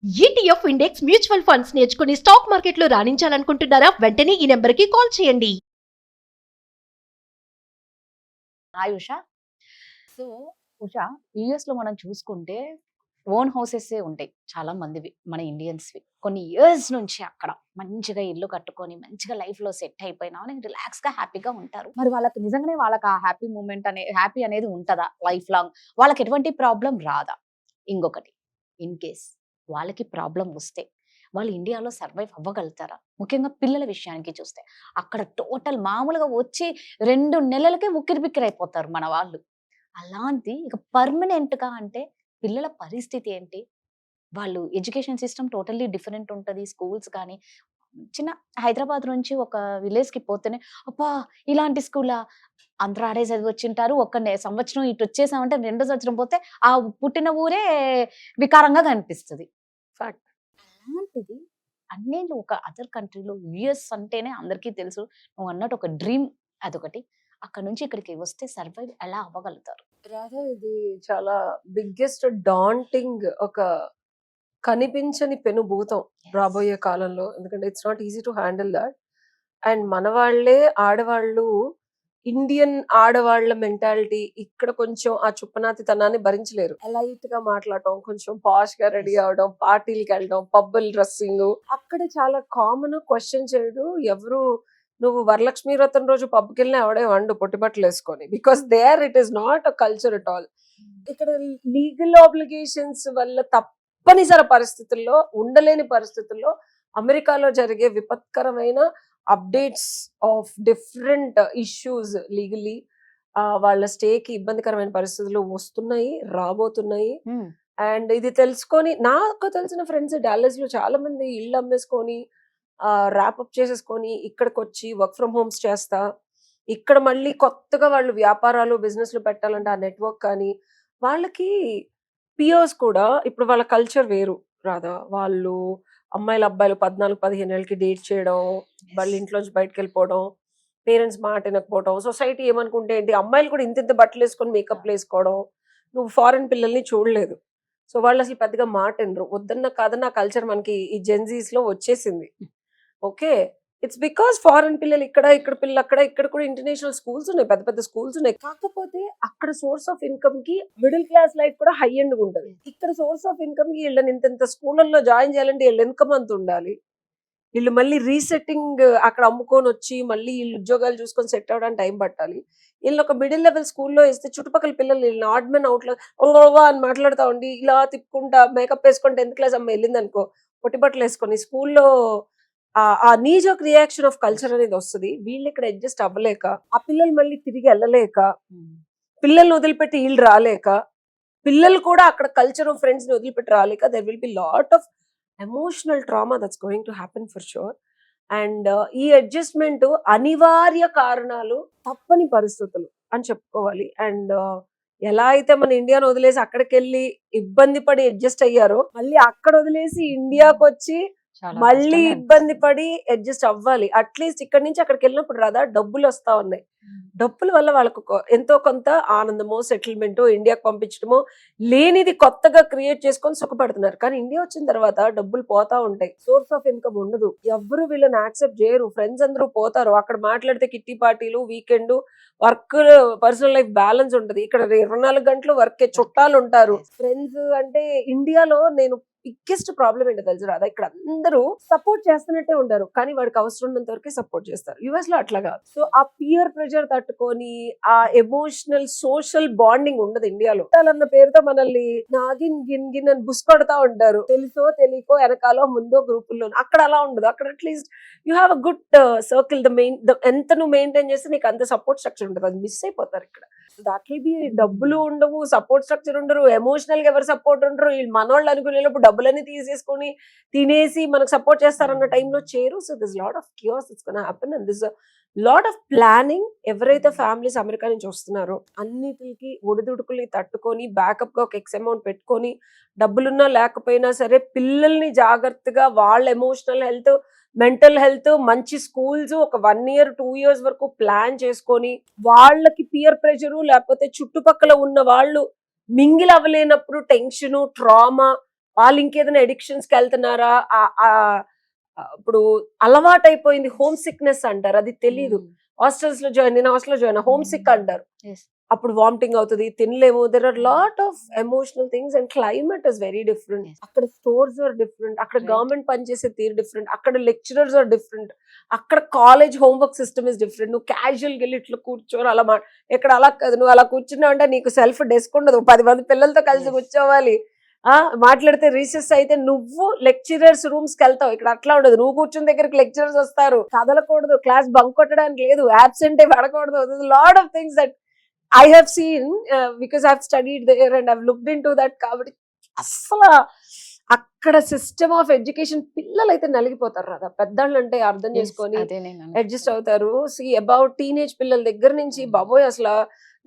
ETF index mutual funds నేర్చుకుని stock మార్కెట్లో రాణించాలనుకుంటున్నారా? వెంటనే ఈ నెంబర్కి కాల్ చేయండి. Hi Usha. So Usha, US లో మనం చూసుకుంటే ఓన్ హౌసెస్ ఉంటాయి చాలా మందివి, మన ఇండియన్స్వి. కొన్ని ఇయర్స్ నుంచి అక్కడ మంచిగా ఇల్లు కట్టుకొని మంచిగా లైఫ్ లో సెట్ అయిపోయినా రిలాక్స్ గా హ్యాపీగా ఉంటారు. మరి వాళ్ళకి నిజంగానే వాళ్ళకి ఆ హ్యాపీ అనేది ఉంటుందా లైఫ్ లాంగ్? వాళ్ళకి ఎటువంటి ప్రాబ్లం రాదా? ఇంకొకటి, ఇన్ కేస్ వాళ్ళకి ప్రాబ్లం వస్తే వాళ్ళు ఇండియాలో సర్వైవ్ అవ్వగలుగుతారా? ముఖ్యంగా పిల్లల విషయానికి చూస్తే అక్కడ టోటల్ మామూలుగా వచ్చి 2 నెలలకే ఉక్కిరి బిక్కిరి అయిపోతారు మన వాళ్ళు. అలాంటి ఇక పర్మనెంట్ గా అంటే పిల్లల పరిస్థితి ఏంటి? వాళ్ళు ఎడ్యుకేషన్ సిస్టమ్ టోటల్లీ డిఫరెంట్ ఉంటది. స్కూల్స్ కానీ చిన్న హైదరాబాద్ నుంచి ఒక విలేజ్ కి పోతేనే అబ్బా! ఇలాంటి స్కూలా? అందరూ ఆడే చదివొచ్చింటారు. సంవత్సరం ఇటు వచ్చేసామంటే రెండో సంవత్సరం పోతే ఆ పుట్టిన ఊరే వికారంగా కనిపిస్తది. ఫ్యాక్ట్. అలాంటిది అన్నేళ్ళు ఒక అదర్ కంట్రీలో యూఎస్ అంటేనే అందరికీ తెలుసు. నువ్వు అన్నట్టు ఒక డ్రీమ్ అదొకటి. అక్కడి నుంచి ఇక్కడికి వస్తే సర్వైవ్ ఎలా అవ్వగలుగుతారు? రాధా, ఇది చాలా బిగ్గెస్ట్ డాంటింగ్, ఒక కనిపించని పెనుభూతం రాబోయే కాలంలో. ఎందుకంటే it's not easy to handle that. And మన వాళ్ళే ఆడవాళ్ళు, ఇండియన్ ఆడవాళ్ళ మెంటాలిటీ ఇక్కడ కొంచెం ఆ చుప్పనాతితనాన్ని భరించలేరు. లైట్ గా మాట్లాడటం, కొంచెం పాష్ గా రెడీ అవడం, పార్టీలకి వెళ్ళడం, పబ్బుల్ డ్రెస్సింగ్ అక్కడ చాలా కామన్. క్వశ్చన్ చేయడు ఎవరు. నువ్వు వరలక్ష్మి వ్రతం రోజు పబ్కి వెళ్ళినా ఎవడే వండు పొట్టిబట్టలు వేసుకొని, because there it is not a culture at all. ఇక్కడ లీగల్ ఆబ్లిగేషన్స్ వల్ల తప్పనిసరి పరిస్థితుల్లో, ఉండలేని పరిస్థితుల్లో అమెరికాలో జరిగే విపత్కరమైన updates of different issues legally వాళ్ళ స్టేకి ఇబ్బందికరమైన పరిస్థితులు వస్తున్నాయి, రాబోతున్నాయి. అండ్ ఇది తెలుసుకొని నాకు తెలిసిన ఫ్రెండ్స్ డాలస్ లో చాలా మంది ఇల్లు అమ్మేసుకొని ర్యాపప్ చేసేసుకొని ఇక్కడికి వచ్చి వర్క్ ఫ్రమ్ హోమ్స్ చేస్తా, ఇక్కడ మళ్ళీ కొత్తగా వాళ్ళు వ్యాపారాలు బిజినెస్లు పెట్టాలంటే ఆ నెట్వర్క్ కానీ వాళ్ళకి పియర్స్ కూడా ఇప్పుడు వాళ్ళ కల్చర్ వేరు రాదా. వాళ్ళు అమ్మాయిలు అబ్బాయిలు 14-15 ఏళ్ళకి డేట్ చేయడం, వాళ్ళ ఇంట్లోంచి బయటకు వెళ్ళిపోవడం, పేరెంట్స్ మాట వినకపోవడం, సొసైటీ ఏమనుకుంటే ఏంటి, అమ్మాయిలు కూడా ఇంత బట్టలు వేసుకొని మేకప్ వేసుకోవడం. నువ్వు ఫారెన్ పిల్లల్ని చూడలేదు, సో వాళ్ళు అసలు పెద్దగా మాట వినరు. వద్దన్న కాదన్న కల్చర్ మనకి ఈ జెన్జీస్ లో వచ్చేసింది. ఓకే, ఇట్స్ బికాస్ ఫారెన్ పిల్లలు ఇక్కడ, ఇక్కడ పిల్లలు అక్కడ, ఇక్కడ కూడా ఇంటర్నేషనల్ స్కూల్స్ ఉన్నాయి, పెద్ద పెద్ద స్కూల్స్ ఉన్నాయి. కాకపోతే అక్కడ సోర్స్ ఆఫ్ ఇన్కమ్ కి మిడిల్ క్లాస్ లైఫ్ కూడా హై ఎండ్ ఉంటుంది. ఇక్కడ సోర్స్ ఆఫ్ ఇన్కమ్ కి వీళ్ళని ఇంత స్కూళ్ళల్లో జాయిన్ చేయాలంటే వీళ్ళ ఇన్కమ్ అంత ఉండాలి. వీళ్ళు మళ్ళీ రీసెట్టింగ్ అక్కడ అమ్ముకొని వచ్చి మళ్ళీ వీళ్ళు ఉద్యోగాలు చూసుకొని సెట్ అవ్వడానికి టైం పట్టాలి. వీళ్ళు ఒక మిడిల్ లెవెల్ స్కూల్లో వేస్తే చుట్టుపక్కల పిల్లలు వీళ్ళని ఆడ్మెన్ అవుట్లో అని మాట్లాడుతూ ఉండి ఇలా తిప్పుకుంటా మేకప్ వేసుకొని 10th క్లాస్ అమ్మ వెళ్ళింది అనుకో, పొట్టిబట్టలు వేసుకొని స్కూల్లో ఆ నీజోక్ రియాక్షన్ ఆఫ్ కల్చర్ అనేది వస్తుంది. వీళ్ళు ఇక్కడ అడ్జస్ట్ అవ్వలేక, ఆ పిల్లలు మళ్ళీ తిరిగి వెళ్ళలేక, పిల్లల్ని వదిలిపెట్టి వీళ్ళు రాలేక, పిల్లలు కూడా అక్కడ కల్చర్ ఫ్రెండ్స్ ని వదిలిపెట్టి రాలేక, there will be lot of emotional trauma that's going to happen for sure. And ఈ అడ్జస్ట్మెంట్ అనివార్య కారణాలు, తప్పని పరిస్థితులు అని చెప్పుకోవాలి. అండ్ ఎలా అయితే మన ఇండియాను వదిలేసి అక్కడికి వెళ్ళి ఇబ్బంది పడి అడ్జస్ట్ అయ్యారో, మళ్ళీ అక్కడ వదిలేసి ఇండియాకి వచ్చి మళ్ళీ ఇబ్బంది పడి అడ్జస్ట్ అవ్వాలి. అట్లీస్ట్ ఇక్కడ నుంచి అక్కడికి వెళ్ళినప్పుడు రాదా డబ్బులు వస్తా ఉన్నాయి. డబ్బుల వల్ల వాళ్ళకు ఎంతో కొంత ఆనందమో, సెటిల్మెంటో, ఇండియాకి పంపించడమో, లేనిది కొత్తగా క్రియేట్ చేసుకొని సుఖపడుతున్నారు. కానీ ఇండియా వచ్చిన తర్వాత డబ్బులు పోతా ఉంటాయి, సోర్స్ ఆఫ్ ఇన్కమ్ ఉండదు. ఎవరు వీళ్ళని యాక్సెప్ట్ చేయరు. ఫ్రెండ్స్ అందరూ పోతారు, అక్కడ మాట్లాడితే కిట్టి పార్టీలు, weekend, work, personal life balance ఉంటది. ఇక్కడ 24 గంటలు వర్క్, చుట్టాలు ఉంటారు. ఫ్రెండ్స్ అంటే ఇండియాలో నేను బిగ్గెస్ట్ ప్రాబ్లం ఏంటో తెలుసు రాదా, ఇక్కడ అందరూ సపోర్ట్ చేస్తున్నట్టే ఉంటారు, కానీ వాడికి అవసరం ఉన్నంత వరకే సపోర్ట్ చేస్తారు. యుఎస్ లో అట్లా కాదు. సో ఆ పియర్ ప్రెషర్ తట్టుకొని ఆ ఎమోషనల్ సోషల్ బాండింగ్ ఉండదు ఇండియాలో. అన్న పేరుతో మనల్ని నాగిన్ గిన్ గిన్ అని బుస్ కొడతా ఉంటారు, తెలుసో తెలియకో, వెనకాలో ముందో గ్రూపుల్లో. అక్కడ అలా ఉండదు. అక్కడ at least you have a good circle. ఎంత నువ్వు మెయింటైన్ చేస్తే నీకు అంత సపోర్ట్ స్ట్రక్చర్ ఉంటుంది. అది మిస్ అయిపోతారు ఇక్కడ. దాట్ విల్ బి డబ్బులు ఉండవు, సపోర్ట్ స్ట్రక్చర్ ఉండరు, ఎమోషనల్ గా ఎవరు సపోర్ట్ ఉండరు. వీళ్ళు మనోళ్ళు అనుకునేటప్పుడు డబ్బులన్నీ తీసేసుకొని తినేసి మనకు సపోర్ట్ చేస్తారన్న టైంలో చేరు. So this lot of queues it's gonna happen. And this lot of planning. ఎవరైతే ఫ్యామిలీస్ అమెరికా నుంచి వస్తున్నారో అన్నిటికి ఒడిదుడుకుల్ని తట్టుకొని బ్యాకప్ గా ఒక ఎక్స్ అమౌంట్ పెట్టుకొని, డబ్బులున్నా లేకపోయినా సరే పిల్లల్ని జాగ్రత్తగా వాళ్ళ ఎమోషనల్ హెల్త్, మెంటల్ హెల్త్, మంచి స్కూల్స్ ఒక 1 year 2 years వరకు ప్లాన్ చేసుకొని, వాళ్ళకి పియర్ ప్రెషరు లేకపోతే చుట్టుపక్కల ఉన్న వాళ్ళు మింగిల్ అవ్వలేనప్పుడు టెన్షన్, ట్రామా, వాళ్ళు ఇంకేదైనా ఎడిక్షన్స్ కి వెళ్తున్నారా, ఇప్పుడు అలవాటైపోయింది. హోమ్ సిక్నెస్ అంటారు, అది తెలియదు. హాస్టల్స్ లో నేను హాస్టల్ లో జాయిన్ హోమ్ సిక్ అంటారు. అప్పుడు వామిటింగ్ అవుతుంది, తినలేము. There are lot of emotional things and climate is very different. అక్కడ స్టోర్స్ ఆర్ డిఫరెంట్, అక్కడ గవర్నమెంట్ పనిచేసే తీరు డిఫరెంట్, అక్కడ లెక్చరర్స్ ఆర్ డిఫరెంట్, అక్కడ college homework system is different. నువ్వు క్యాజువల్ గా ఇట్లా కూర్చొని అలా ఇక్కడ అలా కాదు. నువ్వు అలా కూర్చున్నావు అంటే నీకు సెల్ఫ్ డెస్క్ ఉండదు, 10 మంది పిల్లలతో కలిసి కూర్చోవాలి. మాట్లాడితే రీసెస్ అయితే నువ్వు లెక్చరర్స్ రూమ్స్ కి వెళ్తావు. ఇక్కడ అట్లా ఉండదు. నువ్వు కూర్చున్న దగ్గరికి లెక్చరర్స్ వస్తారు, కదలకూడదు, క్లాస్ బంక్ కొట్టడానికి లేదు, absent పడకూడదు. Lot of things that I have seen because I've studied there and I've looked into that. కాబట్టి అసలు అక్కడ సిస్టమ్ ఆఫ్ ఎడ్యుకేషన్ పిల్లలు అయితే నలిగిపోతారు కదా. పెద్దవాళ్ళు అంటే అర్థం చేసుకొని అడ్జస్ట్ అవుతారు. సి అబౌట్ టీనేజ్ పిల్లల దగ్గర నుంచి బాబోయ్ అసలు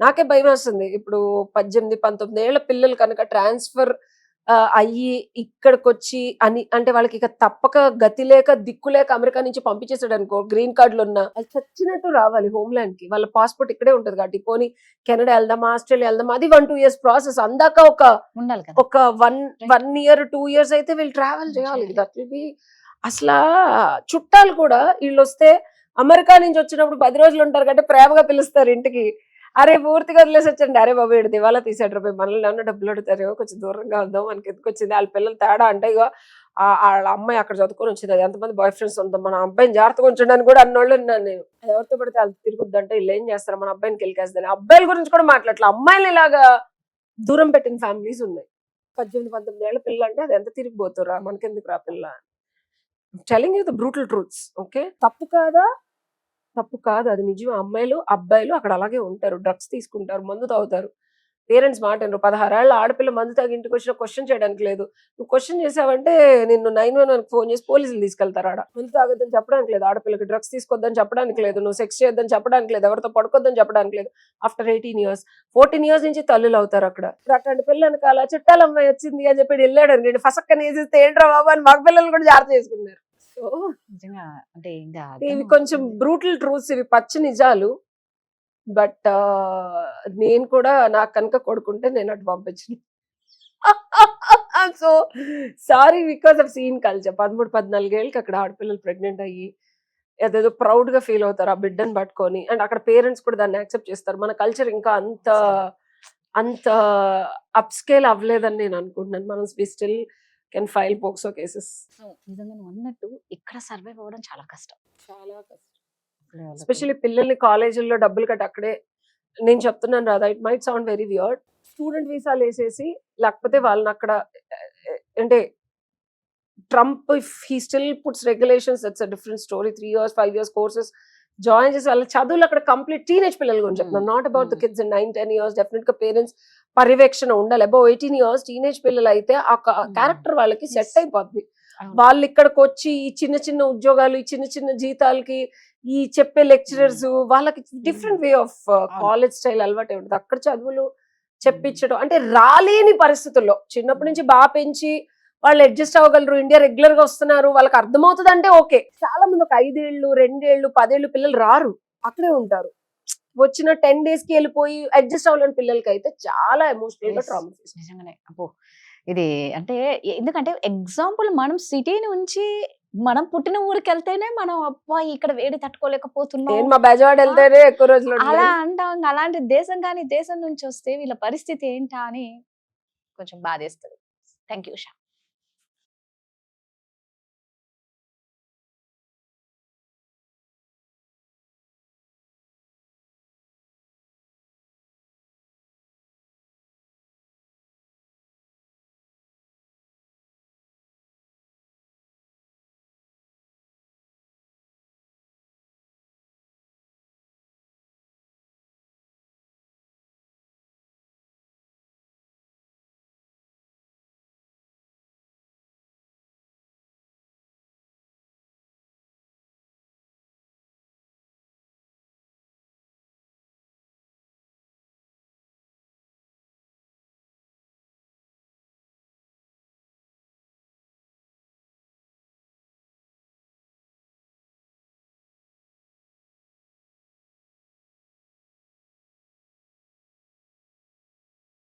నాకే భయం వేస్తుంది. ఇప్పుడు 18-19 ఏళ్ల పిల్లలు కనుక ట్రాన్స్ఫర్ అయ్యి ఇక్కడికి వచ్చి అని అంటే వాళ్ళకి ఇక తప్పక గతి లేక దిక్కు లేక అమెరికా నుంచి పంపించేసాడు అనుకో, గ్రీన్ కార్డులు ఉన్నా అది చచ్చినట్టు రావాలి హోమ్ ల్యాండ్ కి. వాళ్ళ పాస్పోర్ట్ ఇక్కడే ఉంటది కాబట్టి పోనీ కెనడా వెళ్దామా, ఆస్ట్రేలియా వెళ్దామా, అది 1-2 years ప్రాసెస్. అందాక ఒక 1 year 2 years అయితే వీళ్ళు ట్రావెల్ చేయాలి. దట్ విల్ బి అసలు చుట్టాలు కూడా వీళ్ళు వస్తే అమెరికా నుంచి వచ్చినప్పుడు 10 రోజులు ఉంటారు కాబట్టి ప్రేమగా పిలుస్తారు ఇంటికి. అరే పూర్తిగా వదిలేసి వచ్చండి, అరే బాబు ఏడు దివాలా తీసాడు పోయి మనల్ని ఏమన్నా డబ్బులు అడుగుతారేమో, కొంచెం దూరంగా వద్దాం, మనకి ఎందుకు వచ్చింది. వాళ్ళ పిల్లలు తేడా అంటే ఇక వాళ్ళ అమ్మాయి అక్కడ చదువుకొని వచ్చింది, అది ఎంతమంది బాయ్ ఫ్రెండ్స్ ఉంటాం, మన అబ్బాయిని జాగ్రత్తగా ఉంచడానికి కూడా అన్నోళ్ళు ఉన్నాను నేను. ఎవరితో పడితే వాళ్ళు తిరుగుద్దంటే వీళ్ళు ఏం చేస్తారు, మన అబ్బాయిని కెలికేస్తాను. అబ్బాయిల గురించి కూడా మాట్లాడలే, అమ్మాయిలు ఇలాగా దూరం పెట్టిన ఫ్యామిలీస్ ఉన్నాయి. 18-19 ఏళ్ల పిల్ల అంటే అది ఎంత తిరిగిపోతారా, మనకెందుకు రా పిల్ల. Telling you the brutal truths. Okay, తప్పు కాదు, అది నిజం. అమ్మాయిలు అబ్బాయిలు అక్కడ అలాగే ఉంటారు, డ్రగ్స్ తీసుకుంటారు, మందు తాగుతారు, పేరెంట్స్ మాట వినరు. 16 ఏళ్ల ఆడపిల్ల మందు తాగి ఇంటికి వచ్చిన క్వశ్చన్ చేయడానికి లేదు. నువ్వు క్వశ్చన్ చేసావంటే నిన్ను 911 ఫోన్ చేసి పోలీసులు తీసుకెళ్తారు. ఆడ మందు తాగొద్దని చెప్పడానికి లేదు, ఆడపిల్లకి డ్రగ్స్ తీసుకోవద్దని చెప్పడానికి లేదు, నువ్వు సెక్స్ చేయొద్దని చెప్పడానికి లేదు, ఎవరితో పడుకోద్దని చెప్పడానికి లేదు. ఆఫ్టర్ 18 years 14 years నుంచి తల్లులు అవుతారు అక్కడ. అట్లాంటి పిల్లలకి అలా చుట్టాల అమ్మాయి వచ్చింది అని చెప్పి వెళ్ళాడు అనుకోండి, ఫసక్కని వేసేస్తే ఏంట్రా బాబు అని మగ పిల్లలు కూడా జాగ్రత్త చేసుకున్నారు. సో అంటే ఇవి కొంచెం బ్రూటల్ ట్రూత్స్, ఇవి పచ్చి నిజాలు. బట్ నేను కూడా నాకు కనుక కొడుకుంటే నేను అటు పంపించను. So sorry because of seen culture. 13-14 ఏళ్ళకి అక్కడ ఆడపిల్లలు ప్రెగ్నెంట్ అయ్యి ఏదేదో ప్రౌడ్ గా ఫీల్ అవుతారు ఆ బిడ్డను పట్టుకొని. అండ్ అక్కడ పేరెంట్స్ కూడా దాన్ని యాక్సెప్ట్ చేస్తారు. మన కల్చర్ ఇంకా అంత అప్ స్కేల్ అవ్వలేదని నేను అనుకుంటున్నాను. మనం still can file POCSO cases. నిజంగా నువ్వు అన్నట్టు ఇక్కడ సర్వైవ్ అవ్వడం చాలా కష్టం. ఎస్పెషల్లీ పిల్లల్ని కాలేజీల్లో డబ్బులు కట్టి అక్కడే. నేను చెప్తున్నాను రాదా, it might sound very weird, student వీసాలు వేసేసి లేకపోతే వాళ్ళని అక్కడ అంటే Trump if he still puts regulations, that's a different story. 3 years 5 years courses join చేసి వాళ్ళ చదువులు అక్కడ కంప్లీట్. టీనేజ్ పిల్లలు గురించి చెప్తున్నాను, not about the kids 9-10 years. Definite గా పేరెంట్స్ పర్యవేక్షణ ఉండాలి. అబౌవ్ 18 years టీనేజ్ పిల్లలు అయితే ఆ క్యారెక్టర్ వాళ్ళకి సెట్ అయిపోద్ది. వాళ్ళు ఇక్కడికి వచ్చి ఈ చిన్న ఉద్యోగాలు, ఈ చిన్న జీతాలకి ఈ చెప్పే లెక్చరర్స్ వాళ్ళకి different way of college style అలవాటు ఉంటుంది. అక్కడ చదువులు చెప్పించడం అంటే రాలేని పరిస్థితుల్లో చిన్నప్పటి నుంచి బాగా పెంచి వాళ్ళు అడ్జస్ట్ అవ్వగలరు. ఇండియా రెగ్యులర్ గా వస్తున్నారు, వాళ్ళకి అర్థమవుతుంది అంటే ఓకే. చాలా మంది ఒక 5 ఏళ్ళు 2 ఏళ్ళు 10 ఏళ్ళు పిల్లలు రారు, అక్కడే ఉంటారు. వచ్చిన 10 days కి వెళ్ళిపోయి అడ్జస్ట్ అవ్వలేని పిల్లలకి అయితే చాలా ఎమోషనల్ గా ట్రామా. నిజంగానే అబ్బో, ఇది అంటే ఎందుకంటే ఎగ్జాంపుల్ మనం సిటీ నుంచి మనం పుట్టిన ఊరికి వెళ్తేనే మనం అబ్బా ఇక్కడ వేడి తట్టుకోలేకపోతున్నాం, మా బెజవాడ వెళ్తేనే ఎక్కువ రోజులు అలా అంటాం. అలాంటి దేశం కానీ దేశం నుంచి వస్తే వీళ్ళ పరిస్థితి ఏంటా అని కొంచెం బాధేస్తుంది. Thank you Usha.